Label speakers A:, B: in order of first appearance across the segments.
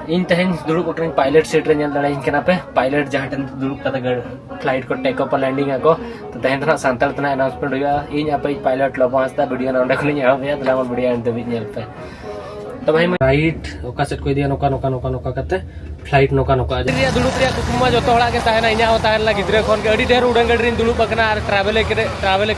A: इन तेहन दुड़ुब अकन pilot seat रे नेल दाड़े इनकना पे पायलट जहां टन दुड़ुब कता फ्लाइट को टेक ऑफ लैंडिंग आको तो तेहन तना सांताल तना अनाउंसमेंट हुआ इन आपे पायलट लबो हंसदा वीडियो ना ओंडे खनि एहब या तला मन वीडियो एंड दबि नेल पे तो भाई राइट ओका सेट को दिया नोका नोका नोका नोका कते फ्लाइट नोका नोका रिया दुड़ुब रिया कुकुमा जतो हड़ा के ताहेना इना हो ताहेन ला गिद्रे खन के अडी ढेर उड़न गडरी दुड़ुब अकना आर ट्रैवल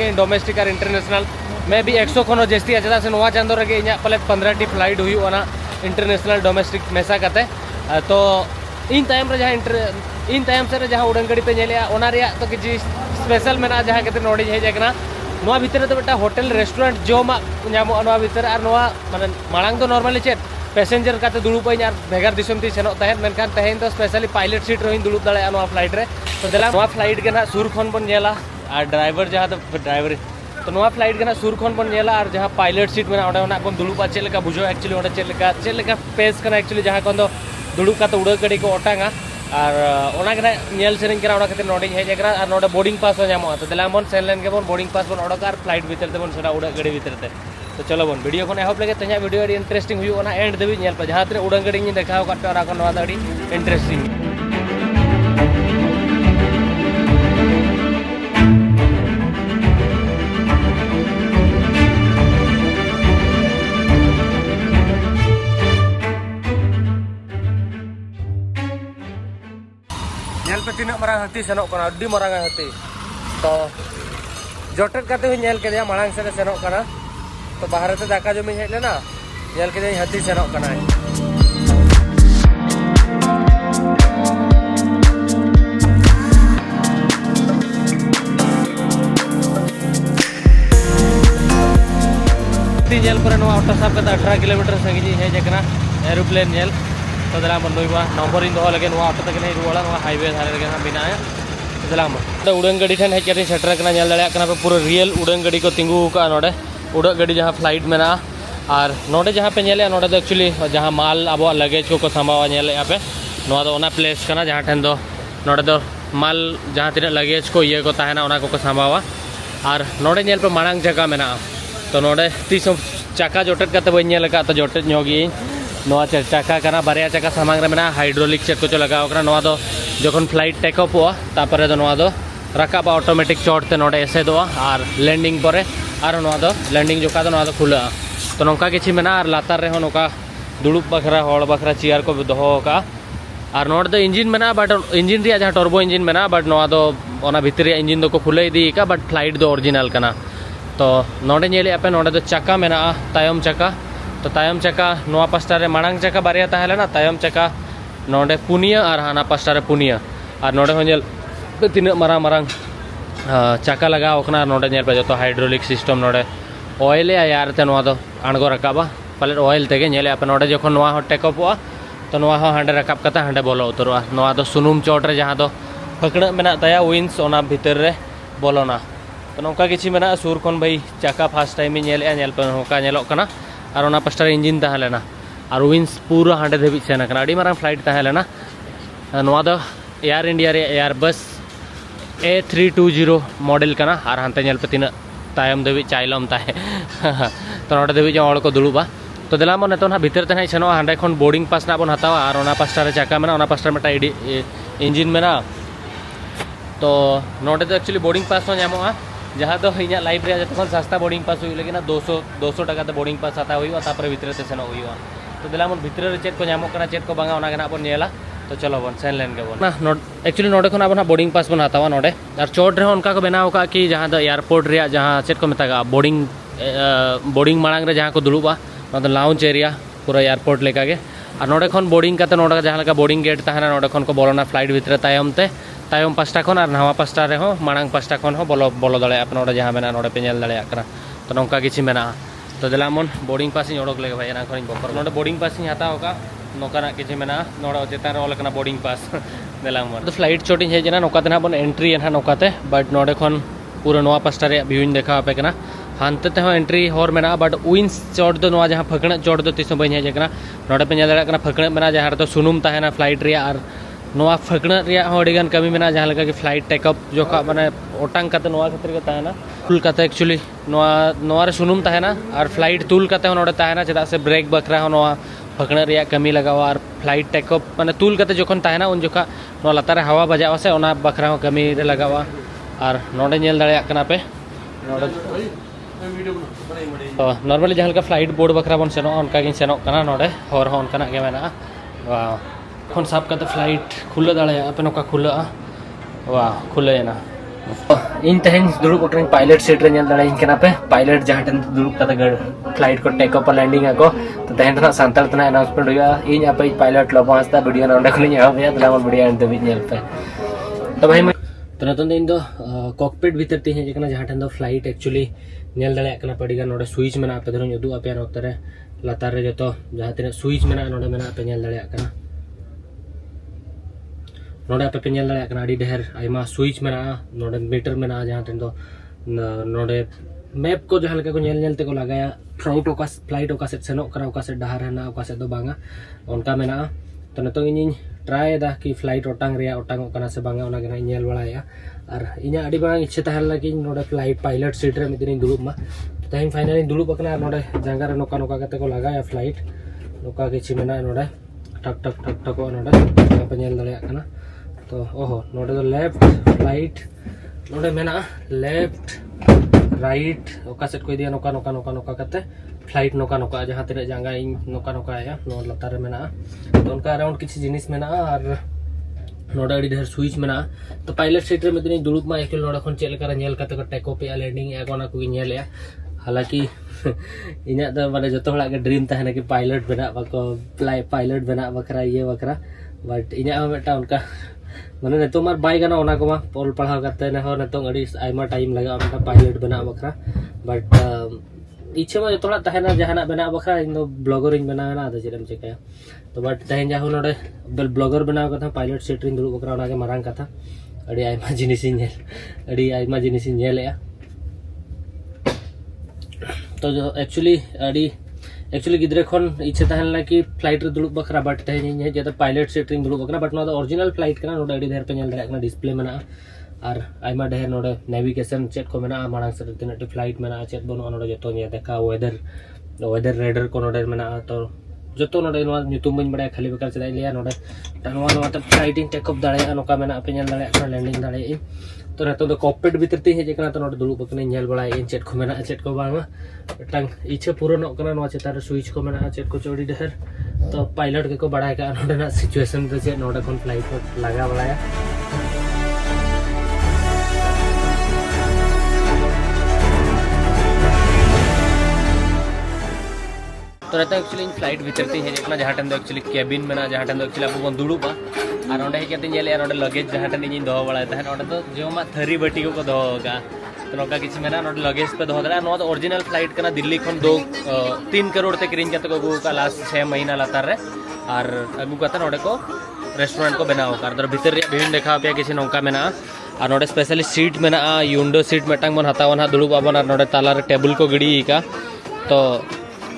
A: के डोमेस्टिक और इंटरनेशनल मैं भी 100 खनो जस्ती चदा से नोवा चांदो रगे इना पले 15 टी फ्लाइट हुई ओना इंटरनेशनल डोमेस्टिक मेसा कते तो इन टाइम रे जहां से जहां उड़न गड़ी पे नेले ओना रिया तो कि स्पेशल मेना जहां कते नोडी हेज एकना नोवा भीतर तो बेटा होटल रेस्टोरेंट जोमा नामो नोवा भीतर और नोवा माने मांग तो नॉर्मली चेत पैसेंजर काते दुड़ुब आर भेगार दिसम ती सेनो तहेन मेनखान तहेन तो स्पेशली पायलट सीट रे दुड़ुब दाड़े नोवा फ्लाइट रे तो देला नोवा फ्लाइट के ना सुर खन बन नेला और ड्राइवर जहां तो ड्राइवर तो नोवा फ्लाइट के ना सुर खन बन नेला और जहां पायलट सीट में ओडे ओना बन दुड़ुब चेल लेका बुझो एक्चुअली ओडे चेल लेका पेस कना एक्चुअली जहां कोन दो दुड़ुब काते उड़ा गड़ी को ओटांगा और ओना के नेल सेरिंग करा ओना खातिर नोडी हेज एकरा और नोडे बोर्डिंग पास हो जामो तो देला बन सेन लेन के बन बोर्डिंग पास बन ओडक और फ्लाइट भीतर ते बन सेना उड़ा गड़ी भीतर ते तो चलो बन वीडियो कोन एहब लगे त냐 वीडियो अडी इंटरेस्टिंग हुई ओना एंड देबी नेल पे जहां तरे उड़ा गड़ी नि देखाव काटे और आकन नोवा अडी इंटरेस्टिंग नेल पे तीना मारंग हाथी सेनो कना अड्डी मारंग हाथी तो जोटेट काते हुई नेल के मांग से सेनो कना तो बाहर से दाका जमी हेज लेना नेल के हाथी सेनो कना नेल पर ऑटो साब 18 किलोमीटर संगी हेज एकना एरोप्लेन नेल तो दला मन नोइबा नंबर इन दो लगे ऑटो तक नहीं रुवाला हाईवे धारे लगे बिना तो दला मन उड़न गड़ी ठन हेज सेटर कना नेल दले कना पूरा रियल उड़न गड़ी को तिंगु का नोडे उड़ा गड़ी जहां फ्लाइट में ना और नोडे जहां पे नेले नोडे तो एक्चुअली जहां माल अब लगेज को सामावा नेले यहाँ पे नोआ दो ओना प्लेस कना जहां ठन दो नोडे दो माल जहां तीन लगेज को ये को ताहेना ओना को सामावा और नोडे नेल पे मांग जगह में ना तो नोडे तीस चाका जोटेट करते बन नेल का तो जोटेट नोगी नोआ चाका कना बारिया चाका सामांग रे मेना हाइड्रोलिक चेक को लगाव कना नोआ दो जखन फ्लाइट टेक ऑफ हुआ तापरे दो नोआ दो रकाबा ऑटोमेटिक चढ़ते नोडे एसे दो और लैंडिंग परे और नोआ दो लैंडिंग जोका दो नोआ दो खुला तो नौका किछि मेना और लातार रे हो नौका दुड़ुब बखरा होड़ बखरा चेयर को दोहो का और नोड दो इंजिन मेना बट इंजिन रिया जहां टर्बो इंजिन मेना बट नोआ दो ओना भितर इंजिन दो को खुले दी का बट फ्लाइट दो ओरिजिनल कना तो नोडे नेले आपे नोडे दो चाका मेना तायम चाका तो तायम चाका नोआ पास्टा रे मांग चाका बारिया ताहेले ना तायम चाका नोडे पुनिया और हाना पास्टा रे पुनिया और नोडे हो नेल तीन मारांग मारांग चाका लगाव कना नोडे नेल पे जो हाइड्रोलिक सिस्टम नोडे ऑयल यार ते नोआ दो अणगो रकाबा पाले ऑयल तेगे नेले आपे नोडे जखन नोआ हो टेक ऑफ तो नोआ हो हांडे रकाब कता हांडे बोलो उतरवा नोआ दो सुनुम चोट रे जहां दो फकड़ा मेना ताया विंस ओना भीतर रे बोलोना तो नौका किछि मेना सुर खन भाई चाका फर्स्ट टाइम नेले नेल पे होका नेलो कना और ओना पास्टा इंजिन ताहेलेना और विंस पूरा हांडे धबी सेना कना अडी मारांग फ्लाइट ताहेलेना नोआ दो एयर इंडिया रे एयरबस A320 मॉडल कना और हांते नेल पे तीना तायम देवी चाइलम ताहे तो नोडे देवी जो हड़ को दुड़ुबा तो देला मन तो ना भीतर तने सेनो हांडे खन बोर्डिंग पास ना बन हतावा और ओना पास्टा रे चाका मेना ओना पास्टा मेटा इंजिन मेना तो नोडे तो एक्चुअली बोर्डिंग पास हो नामोआ जहां तो इना लाइफ रे जतखन सस्ता बोर्डिंग पास हुई लेकिन 200 टका ते बोर्डिंग पास आता हुई तापर भीतर ते सेनो हुई तो देला मन भीतर रे चेक को नामो कना चेक को बांगा ओना गना बन नेला तो चलो बन सेन लेन के बन ना नोट एक्चुअली नोडे खन अब बोर्डिंग पास बन हतावा नोडे और चोट रे उनका को बनाव का कि जहां दो एयरपोर्ट रे जहां चेक को मेता बोर्डिंग मांग रे जहां को दुड़ुबा तो लाउंज एरिया पूरा एयरपोर्ट लेका के और नोडे खन बोर्डिंग काते नोडे जहां लगा बोर्डिंग गेट ताहना नोडे खन को बोलोना फ्लाइट भीतर तायम पास्टा खन और नवा पास्टा रे हो मांग पास्टा खन हो बोलो दले आप नोडे जहां मेना नोडे पे नेल दले कना तो नौका किछि मेना तो देला मन बोर्डिंग पास इन ओडक लेगे भाई ना खन बकर नोडे बोर्डिंग पास इन हताव का नौका किछि मेना नोडे चेतान रे ओलकना बोर्डिंग पास देला मन तो फ्लाइट चोटिंग हे जना नौका तना बन एंट्री एना नौकाते बट नोडे खन पूरा नवा पास्टा रे व्यूइंग देखा पे कना हानते ते हो एंट्री होर मेना बट विंस चोट दो नवा जहां फकणे चोट दो तिसो बइन हे जना नोडे पे नेल कना फकणे मेना जहां तो सुनुम ताहेना फ्लाइट रे और नवा फकणे रे होडिगन कमी मेना जहां लगा कि फ्लाइट टेक अप जो का माने ओटांग काते नवा खतिर के ताहेना तुल काते एक्चुअली नवा रे सुनुम ताहेना और फ्लाइट तुल काते नोडे ताहेना चदा से ब्रेक बखरा हो नवा फकड़ा रे कमी लगावा और फ्लाइट टेकअप माने तुल कते जोखन ताहेना उन जोखा नो लातारे हवा बजावा से ओना बखरा हो कमी रे लगावा और नोडे नेल दाड़े कना पे नोडे तो नॉर्मली जहां का फ्लाइट बोर्ड बखरा बन सेनो उनका गिन सेनो कना नोडे और हो उनका के मेना वाह खन साब कते फ्लाइट खुले दाड़े पे नोका खुला वाह खुले ना इन तहन दुड़ुब उठन पायलट सीट रे नेल दाड़े इनकना पे पायलट जहां टन दुड़ुब कते फ्लाइट को टेक अप लैंडिंग आको तो तहन ना सांताल तना अनाउंसमेंट हुआ इन आपे पायलट लबोस्ता वीडियो ना खली हबे तला वीडियो एंड दबि नेल पे तो भाई तो नतन दिन दो कॉकपिट भीतर ती है जकना जहां टन दो फ्लाइट एक्चुअली नेल दाड़े कना पड़ीगा नोडे स्विच मेना पे धरन उदु आपे नोतरे लातार रे जतो जहां तिने स्विच मेना नोडे मेना पे नेल दाड़े कना नोडे पे नेल दाड़े कना अडी ढेर आइमा स्विच मेना नोडे मीटर मेना जहां टन दो नोडे मैप को जहां लगे को नेल नेलते को लगाया फ्लाइट ओका से सेनो करा ओका से डहार है ओका से दो बांगा उनका मेना तो नतो इन ट्राई दा कि फ्लाइट ओटांग रे ओटांग कना से बांगा ओना गना नेल बड़ाया और इना अडी बड़ा इच्छा तहल लगी नोडे फ्लाइट पायलट सीट रे मिदिन दुड़ुब मा तहिन फाइनली दुड़ुब कना नोडे जांगा रे नोका नोका कते को लगाया फ्लाइट नोका के चिमेना नोडे टक टक टक टक नोडे पे नेल दड़या कना तो ओहो नोडे दो लेफ्ट फ्लाइट नोडे मेना लेफ्ट राइट ओका सेट को दिया नोका नोका नोका नोका कते फ्लाइट नोका नोका जहां तेरे जांगा इन नोका नोका आया नो लतार रे मेना तो उनका अराउंड किसी जिनिस मेना और नोडा अडी ढेर स्विच मेना तो पायलट सीट रे मिदिन दुड़ुब मा एक्चुअली नोडा खन चेल करा नेल कते को टेक अप या लैंडिंग या कोना को नेल या हालांकि इना द माने जतो हला के ड्रीम ताहे कि पायलट बना बको पायलट बना बकरा ये बकरा बट इना बेटा उनका माने नेतो मार बाय गाना ओना को मा पॉल पढ़ाव करते ने हो नेतो अडी आइमा टाइम लगा उनका पायलट बना बकरा बट इच्छा में थोड़ा तहना जहाना बना बखरा इन ब्लॉगर इन बना ना आदा चेरम चिकाया तो बट तहन जाहु नोडे ब्लॉगर बनाव कथा पायलट सीट इन दुड़ुब बखरा ओना के मारांग कथा अडी आइमा जिनिस इन नेल तो जो एक्चुअली गिद्रे खन इच्छा तहन कि फ्लाइट रे दुड़ुब बखरा बट तहन इन जे pilot seat in दुड़ुब Bakhra but no original flight कना नोडे अडी ढेर पे नेल दरे डिस्प्ले मेना और आइमा ढेर नोडे नेविगेशन चेक को मेना मांग से तीन फ्लाइट मेना चेक बनो नोडे जतो ने देखा वेदर रेडर को नोडे मेना तो जतो नोडे नो ᱧᱩᱛᱩᱢ बन बड़ा खाली बेकार चला लिया नोडे टानवा नो तो फ्लाइट इन टेक अप दाड़े नोका मेना पे नेल दाड़े लैंडिंग दाड़े तो नतो दो कॉकपिट भीतर ती हे जेकना तो नोडे दुड़ुब बकने नेल बड़ा इन चेक को मेना चेक को बांगा टांग इच्छा पूरा नो कना नो चेतार स्विच को मेना चेक को चोड़ी ढेर तो पायलट के को बड़ा का नोडे ना सिचुएशन तो जे नोडे कोन फ्लाइट को लगा बड़ाया तो रहता एक्चुअली इन फ्लाइट भीतर ती है जेकना जहां टन दो एक्चुअली केबिन मेना जहां टन दो एक्चुअली आपको बन दुड़ुबा और ओंडे हे केते नेले ओंडे लगेज जहां टन इन दो बड़ा था ओंडे तो जोमा थरी बटी को दो होगा तो नोका किछ मेना ओंडे लगेज पे दो दला नो तो ओरिजिनल फ्लाइट कना दिल्ली खन 3 करोड़ ते किरिन कते को का लास्ट 6 महीना लातार रे और अगु कते ओंडे को रेस्टोरेंट को बनाओ कर दर भीतर रे बिभिन्न देखा पे किसी नोका मेना और नोडे स्पेशली सीट मेना यूंडो सीट मेटांग बन हतावन हा दुड़ुब आबन और नोडे ताला रे टेबल को गिड़ी का तो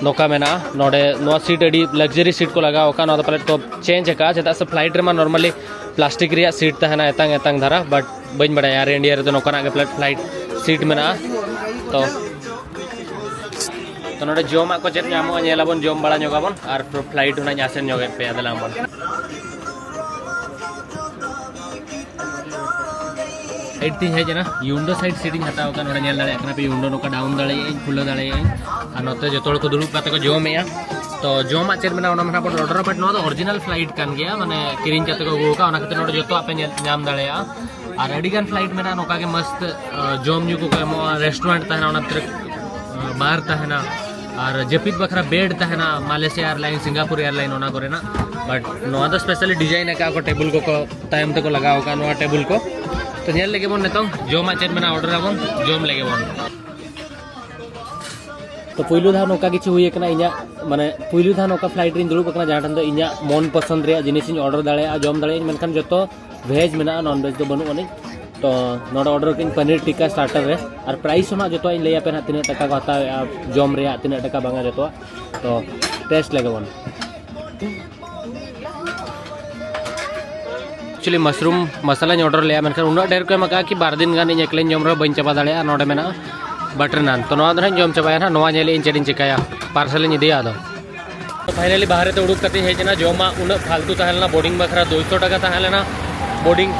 A: नोका मेना नोडे नो सीट अडी लग्जरी सीट को लगाओ का नो तो पहले तो चेंज का चेता से फ्लाइट रे मा नॉर्मली प्लास्टिक रिया सीट तहना एतांग एतांग धारा बट बइन बड़ा यार इंडिया रे तो नोका ना के फ्लाइट सीट मेना तो नोडे जोमा को चेत नामो नेलाबन जोम बड़ा जोगाबन और फ्लाइट होना आसेन जोगे पे अदलामन साइड थी है जना यूंडो साइड सीटिंग हटाओ का नोडे नेल दाड़े एकना पे यूंडो नोका डाउन दाड़े खुला दाड़े और नोते जतोड़ को दुड़ुब काते को जोमेया तो जोमा चेर मेना ओना मना पर ऑर्डर बट नो तो ओरिजिनल फ्लाइट कान गया माने किरिन काते को गो का ओना खातिर नोडे जतो आपे नाम दाड़े और अडिगन फ्लाइट मेना नोका के मस्त जोम न्यू को एमो रेस्टोरेंट तहना ओना तर बार तहना और जपित बखरा बेड तहना मालয়েশিয়া एयरलाइन सिंगापुर एयरलाइन ओना करे ना बट नो तो स्पेशली डिजाइन का को टेबल को टाइम तक लगाओ का नो टेबल को तो नेल लेगे बन नेतो जोमा चेत मेना ऑर्डर आबन जोम लेगे बन तो पुइलु धा नोका किछु हुई कना इना माने पुइलु धा नोका फ्लाइट रिन दुड़ुब कना जहां दो इना मन पसंद रे जिनिस इन ऑर्डर दाड़े जोम दाड़े मेनखान जतो वेज मेना नॉन वेज दो बनु अनि तो नोडा ऑर्डर किन पनीर टिक्का स्टार्टर रे और प्राइस होना जतो इन लेया पे ना तिने टका को हता जोम रे तिने टका बांगा जतो तो टेस्ट लेगे बन एक्चुअली मशरूम मसाला ऑर्डर लिया मेनखान उना ढेर को मका कि 12 दिन गान इन एकलेन जोम रे बइन चबा दाड़े नोडे मेना बटर नान तो नोआ दो जोम चबाया ना नोआ नेले इन चेडिन चिकाया पार्सल इन दिया दो तो फाइनली बाहर ते उड़ूक कते हेजना जोमा उन फालतू तहलना बोर्डिंग बखरा 200 टका तहलना बोर्डिंग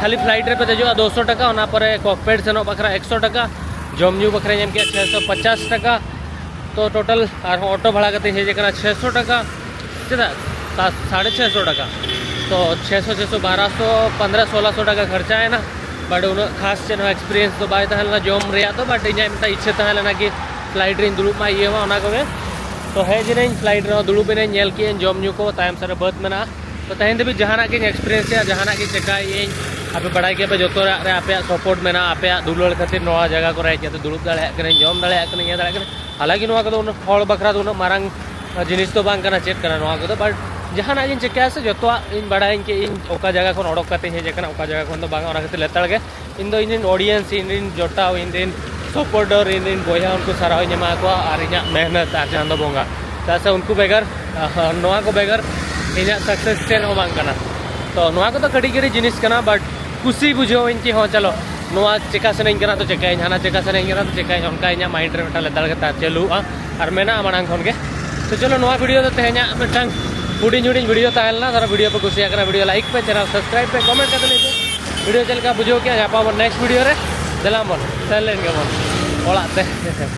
A: खाली फ्लाइट रे पे देजो 200 टका ओना पर कॉकपिट सेनो बखरा 100 टका जमजू बखरा जम के 650 टका तो टोटल और ऑटो भाड़ा कते हेजना 600 टका चला 650 टका तो 600 600 1200 1500 1600 टका खर्चा है ना बट उन खास चेन एक्सपीरियंस तो बाय तहलना जम रे तो बट इन इच्छा तहलना कि फ्लाइट रे दुड़ुब मा ये ओना को तो हेजने फ्लाइट रे दुड़ुब ने नेल के जम न्यू को तायम सर बत मेना तो तहन भी जहाना के एक्सपीरियंस है जहाना के चेका ये आपे बड़ा के पे जो रे आपे सपोर्ट मेना आपे दुलड़ खातिर नवा जगह को रे के दुड़ुब दाड़े कने जम दाड़े कने ये दाड़े कने हालांकि नवा को हड़ बखरा तो मारंग जिनिस तो बांग कना चेक कना नवा को बट जहाना इन चेका से जो इन बड़ा के इन ओका जगह को ओडक कते हे जकना ओका जगह को बांग ओना खातिर लेताड़ के इन दो इन ऑडियंस इन जोटाव इन सपोर्टर इन बोया उनको सारा नमा को और इन मेहनत आ चांदो बोंगा तासे उनको बेगर नवा को बेगर इन सक्सेस चेन हो बांग कना तो नवा को तो कड़ी कड़ी जिनिस कना बट खुशी बुझो इनकी हो चलो नवा चेका से नहीं कना तो चेका हाना चेका से नहीं कना तो चेका उनका इन माइंड रे मिटा लेताड़ के चालू और मेना मांग खन के तो चलो नवा वीडियो तो तेहना मिटांग हुडिंग हुडिंग वीडियो तहलना तारा वीडियो पे कुछ वीडियो लाइक पे चैनल सब्सक्राइब पे कमेंट कर लीजिए वीडियो चलका बुझो क्या यहाँ वीडियो रे चला मन चल लेंगे मन ओड़ाते